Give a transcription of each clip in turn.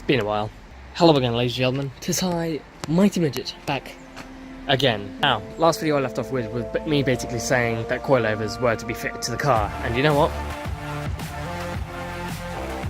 been a while. Hello again, ladies and gentlemen. 'Tis I, MightyMidget, back again. Now, last video I left off with was me basically saying that coilovers were to be fitted to the car, and you know what?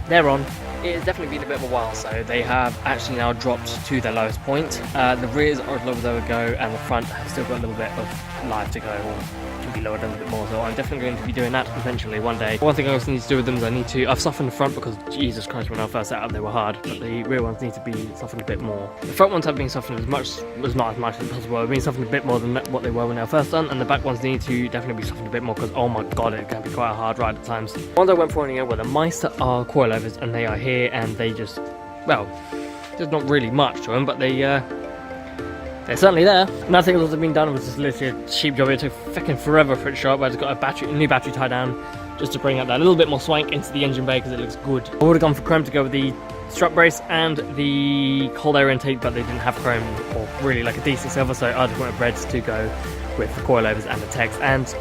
They're on. It has definitely been a bit of a while, so they have actually now dropped to their lowest point. The rears are as low as they would go, and the front has still got a little bit of life to go, or can be lowered a little bit more, so I'm definitely going to be doing that eventually one day. One thing I also need to do with them is I've softened the front because, Jesus Christ, when I first set up they were hard, but the rear ones need to be softened a bit more. The front ones have been softened not as much as possible. They've been softened a bit more than what they were when they were first done, and the back ones need to definitely be softened a bit more because, oh my god, it can be quite a hard ride at times. The ones I went for in here were the Meister R coilovers, and they are here, and they just, well, there's not really much to them, but they're certainly there. Nothing else has been done. It was just literally a cheap job. It took fucking forever for it to show up. I just got a new battery tie down just to bring out that little bit more swank into the engine bay because it looks good. I would have gone for chrome to go with the strut brace and the cold air intake, but they didn't have chrome or really like a decent silver, so I just went red to go with the coilovers and the text, and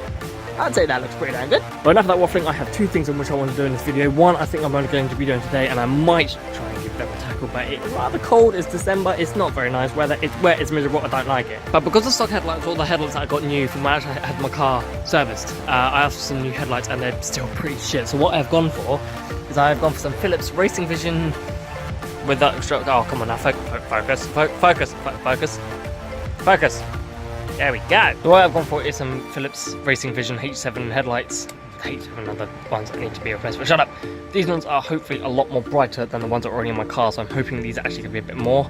I'd say that looks pretty damn good. But enough of that waffling. I have two things on which I want to do in this video. One, I think I'm only going to be doing today, and I might try and give them a tackle, but it's rather cold. It's December. It's not very nice weather. It's wet. It's miserable. I don't like it. But because the stock headlights, all the headlights that I got new from when I actually had my car serviced, I asked for some new headlights, and they're still pretty shit. So what I've gone for is I've gone for some Philips Racing Vision with that. Oh, come on now, focus. There we go. So what I've gone for is some Philips Racing Vision H7 headlights. H7 are the ones that need to be replaced, but shut up. These ones are hopefully a lot more brighter than the ones that are already in my car, so I'm hoping these are actually going to be a bit more.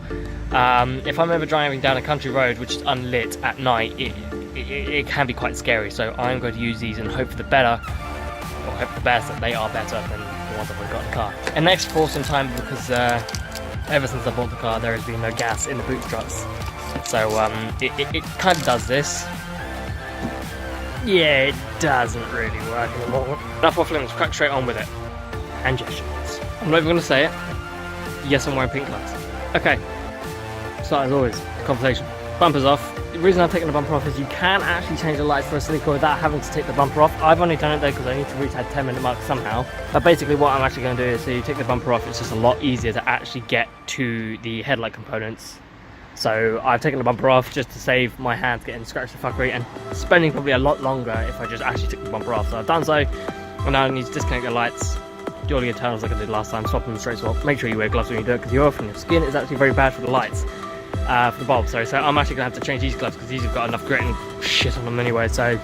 If I'm ever driving down a country road which is unlit at night, it can be quite scary, so I'm going to use these and hope for the better, or hope for the best that they are better than the ones I've already got in the car. And next for some time, because ever since I bought the car there has been no gas in the boot struts. So it kind of does this. Yeah, it doesn't really work anymore. Enough waffling, let's crack straight on with it. And gestures. I'm not even going to say it. Yes, I'm wearing pink lights. Okay, start as always, conversation. Bumpers off. The reason I've taken the bumper off is you can actually change the lights for a sneaker without having to take the bumper off. I've only done it though because I need to reach that 10-minute mark somehow. But basically what I'm actually going to do is, so you take the bumper off, it's just a lot easier to actually get to the headlight components. So I've taken the bumper off just to save my hands getting scratched the fuckery and spending probably a lot longer if I just actually took the bumper off. So I've done so, and now I need to disconnect the lights, do all the internals like I did last time, swap them straight swap. Make sure you wear gloves when you do it because your skin is actually very bad for the lights, for the bulbs, sorry. So I'm actually going to have to change these gloves because these have got enough grit and shit on them anyway. So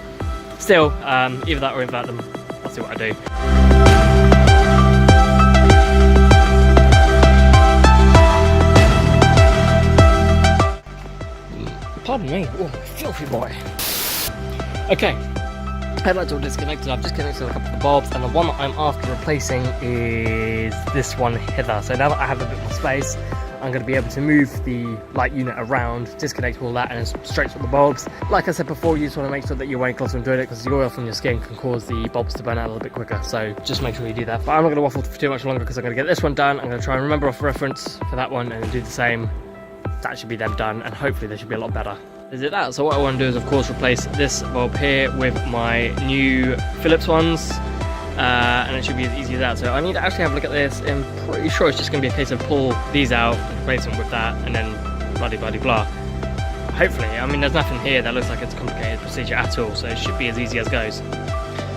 still, either that or invert them. I'll see what I do. Pardon me, oh, filthy boy. Okay, headlights all disconnected. I've disconnected a couple of the bulbs, and the one that I'm after replacing is this one hither. So now that I have a bit more space, I'm going to be able to move the light unit around, disconnect all that, and then straight swap the bulbs. Like I said before, you just want to make sure that you're wearing gloves when doing it because the oil from your skin can cause the bulbs to burn out a little bit quicker. So just make sure you do that. But I'm not going to waffle for too much longer because I'm going to get this one done. I'm going to try and remember off reference for that one and do the same. That should be them done, and hopefully they should be a lot better. Is it that? So what I want to do is of course replace this bulb here with my new Philips ones, and it should be as easy as that. So I need to actually have a look at this, and I'm pretty sure it's just going to be a case of pull these out and replace them with that, and then blah. Hopefully, I mean there's nothing here that looks like it's a complicated procedure at all, so it should be as easy as goes.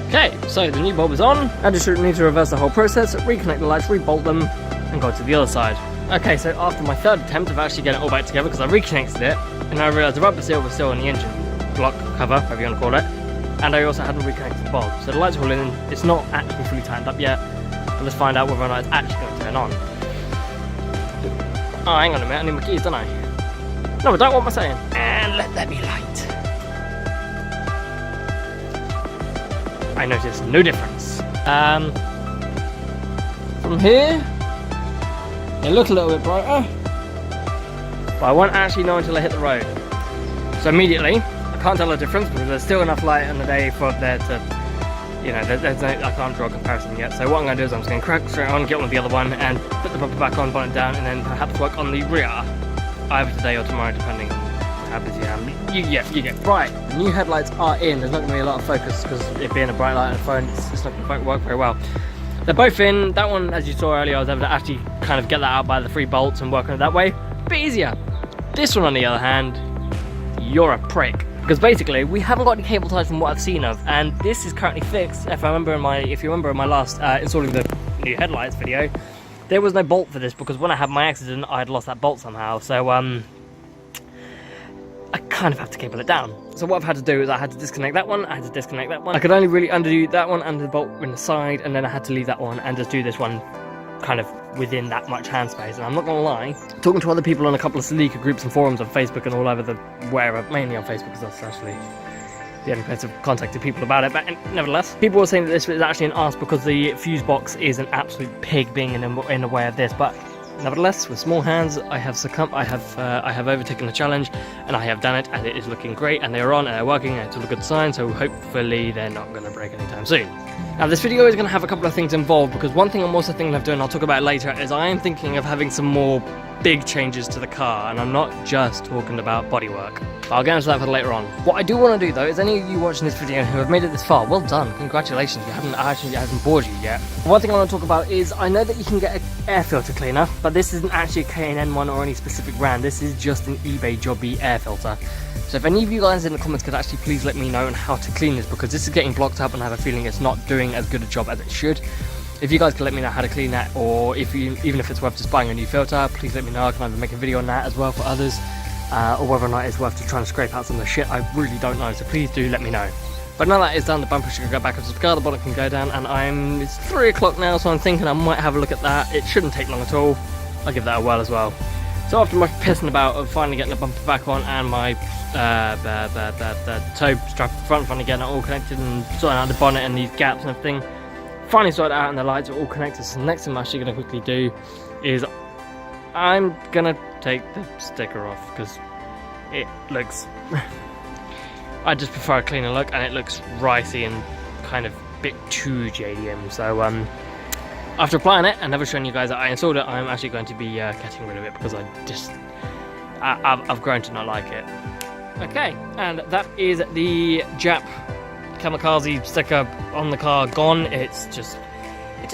Okay, so the new bulb is on. I just need to reverse the whole process, reconnect the lights, rebolt them, and go to the other side. Okay, so after my third attempt of actually getting it all back together, because I reconnected it, and I realised the rubber seal was still on the engine block cover, whatever you want to call it, and I also hadn't reconnected the bulb. So the lights are all in, it's not actually fully tightened up yet, but let's find out whether or not it's actually going to turn on. Oh, hang on a minute, I need my keys, don't I? No, I don't, what am I saying? And let there be light. I noticed no difference. From here, they look a little bit brighter, but I won't actually know until I hit the road. So immediately, I can't tell the difference because there's still enough light in the day for there to, you know, I can't draw a comparison yet. So what I'm going to do is I'm just going to crack straight on, get on the other one, and put the bumper back on, bonnet down, and then perhaps work on the rear, either today or tomorrow, depending on how busy I am. You get bright. The new headlights are in. There's not going to be a lot of focus because it being a bright light on the phone, it's not going to work very well. They're both in. That one, as you saw earlier, I was able to actually kind of get that out by the 3 bolts and work on it that way. Bit easier. This one, on the other hand, you're a prick. Because basically, we haven't got any cable ties from what I've seen of, and this is currently fixed. If you remember in my last installing the new headlights video, there was no bolt for this because when I had my accident, I had lost that bolt somehow. So I kind of have to cable it down. So what I've had to do is I had to disconnect that one, I had to disconnect that one. I could only really undo that one and the bolt in the side, and then I had to leave that one and just do this one kind of within that much hand space. And I'm not gonna lie, talking to other people on a couple of Celica groups and forums on Facebook and all over the wherever, mainly on Facebook because that's actually the only place I've contacted people about it, but nevertheless, people were saying that this is actually an arse because the fuse box is an absolute pig being in the way of this, but nevertheless, with small hands, I have succumbed. I have overtaken the challenge, and I have done it, and it is looking great. And they are on, and they're working, and it's all a good sign. So hopefully, they're not going to break anytime soon. Now, this video is going to have a couple of things involved because one thing I'm also thinking of doing, I'll talk about it later, is I am thinking of having some more big changes to the car, and I'm not just talking about bodywork. I'll get into that for later on. What I do want to do though is any of you watching this video who have made it this far, well done, congratulations, I haven't bored you yet. One thing I want to talk about is I know that you can get an air filter cleaner, but this isn't actually a K&N one or any specific brand, this is just an eBay Jobby air filter. So if any of you guys in the comments could actually please let me know on how to clean this, because this is getting blocked up and I have a feeling it's not doing as good a job as it should. If you guys could let me know how to clean that, or even if it's worth just buying a new filter, please let me know. I can either make a video on that as well for others, or whether or not it's worth to try and scrape out some of the shit. I really don't know, so please do let me know. But now that is done, the bumper should go back up to the car, the bonnet can go down, and it's 3 o'clock now, so I'm thinking I might have a look at that. It shouldn't take long at all. I'll give that a whirl as well. So after much pissing about of finally getting the bumper back on and my toe strap at the front, finally getting it all connected and sorting out the bonnet and these gaps and everything, finally sorted out and the lights are all connected. So the next thing I'm actually going to quickly do is I'm going to take the sticker off because it looks... I just prefer a cleaner look, and it looks ricey and kind of a bit too JDM. So after applying it and never showing you guys that I installed it, I'm actually going to be getting rid of it because I've grown to not like it. Okay, and that is the Jap Kamikaze sticker on the car gone. It just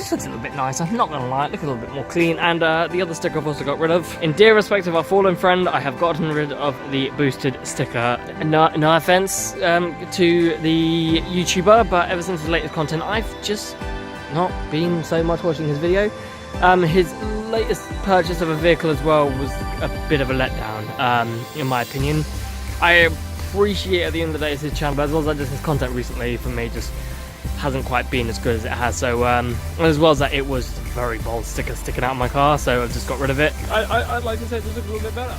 looks a little bit nicer, I'm not gonna lie, it looks a little bit more clean. And the other sticker I've also got rid of. In dear respect of our fallen friend, I have gotten rid of the boosted sticker. No offense to the YouTuber, but ever since his latest content, I've just not been so much watching his video. His latest purchase of a vehicle as well was a bit of a letdown, in my opinion. I appreciate at the end of the day it's his channel, but as well as his content recently for me just hasn't quite been as good as it has. So as well as that, it was a very bold sticker sticking out of my car, so I've just got rid of it. I'd like to say it does look a little bit better.